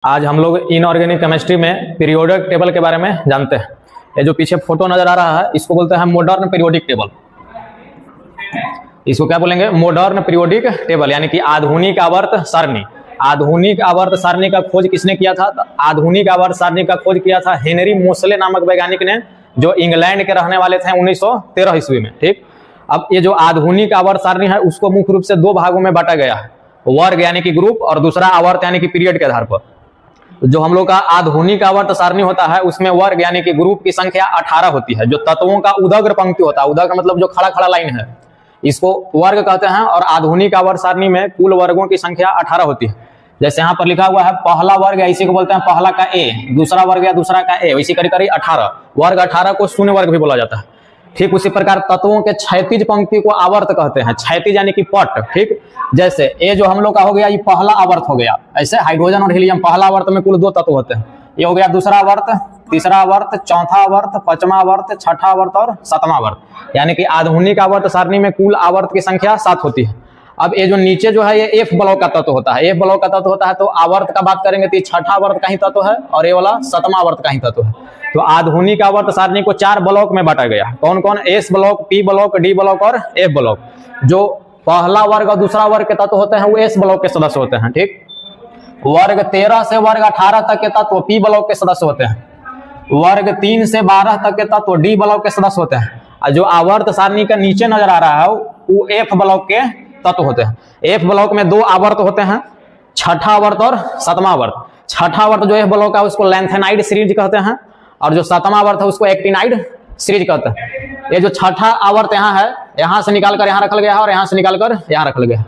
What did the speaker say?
आज हम लोग इनऑर्गेनिक केमिस्ट्री में पीरियोडिक टेबल के बारे में जानते हैं। ये जो पीछे फोटो नजर आ रहा है इसको बोलते हैं मॉडर्न पीरियोडिक टेबल। इसको क्या बोलेंगे? मॉडर्न पीरियोडिक टेबल, यानी कि आधुनिक आवर्त सारणी। आधुनिक आवर्त सारणी का खोज किसने किया था? आधुनिक आवर्त सारणी का खोज किया था हेनरी मोसले नामक वैज्ञानिक ने, जो इंग्लैंड के रहने वाले थे 1913 ईस्वी में। ठीक, अब ये जो आधुनिक आवर्त सारणी है उसको मुख्य रूप से दो भागों में बांटा गया है, वर्ग यानी कि ग्रुप और दूसरा आवर्त यानी कि पीरियड के आधार पर। जो हम लोग का आधुनिक आवर्त सारणी होता है उसमें वर्ग यानी कि ग्रुप की संख्या 18 होती है। जो तत्वों का उदग्र पंक्ति होता है, उदग्र मतलब जो खड़ा खड़ा लाइन है, इसको वर्ग कहते हैं। और आधुनिक आवर्त सारणी में कुल वर्गों की संख्या 18 होती है। जैसे यहाँ पर लिखा हुआ है पहला वर्ग या इसी को बोलते हैं पहला का ए, दूसरा वर्ग या दूसरा का ए, इसी करीब करीब 18 वर्ग। 18 को शून्य वर्ग भी बोला जाता है। ठीक उसी प्रकार तत्वों के क्षैतिज पंक्ति को आवर्त कहते हैं, क्षैतिज यानी कि पट। ठीक, जैसे ये जो हम लोग का हो गया ये पहला आवर्त हो गया। ऐसे हाइड्रोजन और हीलियम पहला आवर्त में कुल दो तत्व होते हैं। ये हो गया दूसरा आवर्त, तीसरा आवर्त, चौथा आवर्त, पांचवा आवर्त, छठा आवर्त और सातवां आवर्त। यानी कि आधुनिक आवर्त सारणी में कुल आवर्त की संख्या 7 होती है। अब ये जो नीचे जो है ये एफ ब्लॉक का तत्व होता है। एफ ब्लॉक का तत्व होता है तो आवर्त का बात करेंगे तो छठा आवर्त का ही तत्व है और ये वाला सातवां आवर्त का ही तत्व है। तो आधुनिक आवर्त सारणी को 4 ब्लॉक में बांटा गया। कौन कौन? S block, P block, D block और एफ ब्लॉक। जो पहला वर्ग और दूसरा वर्ग के तत्व होते हैं वो एस ब्लॉक के सदस्य होते हैं। ठीक, वर्ग 13 से वर्ग 18 तक के तत्व पी ब्लॉक के सदस्य होते हैं। वर्ग 3 से 12 तक के तत्व डी ब्लॉक के सदस्य होते हैं। और जो आवर्त सारणी का नीचे नजर आ रहा है वो एफ ब्लॉक के तत्व होते हैं। एफ ब्लॉक में 2 आवर्त होते हैं, छठा आवर्त और सातवां आवर्त। छठा आवर्त जो एफ ब्लॉक है उसको लैंथेनाइड सीरीज कहते हैं और जो सातवां आवर्त है उसको एक्टिनाइड सीरीज कहते हैं। ये जो छठा आवर्त यहाँ है, यहाँ से निकालकर यहाँ रखा गया है और यहाँ से निकालकर यहाँ रखा गया है।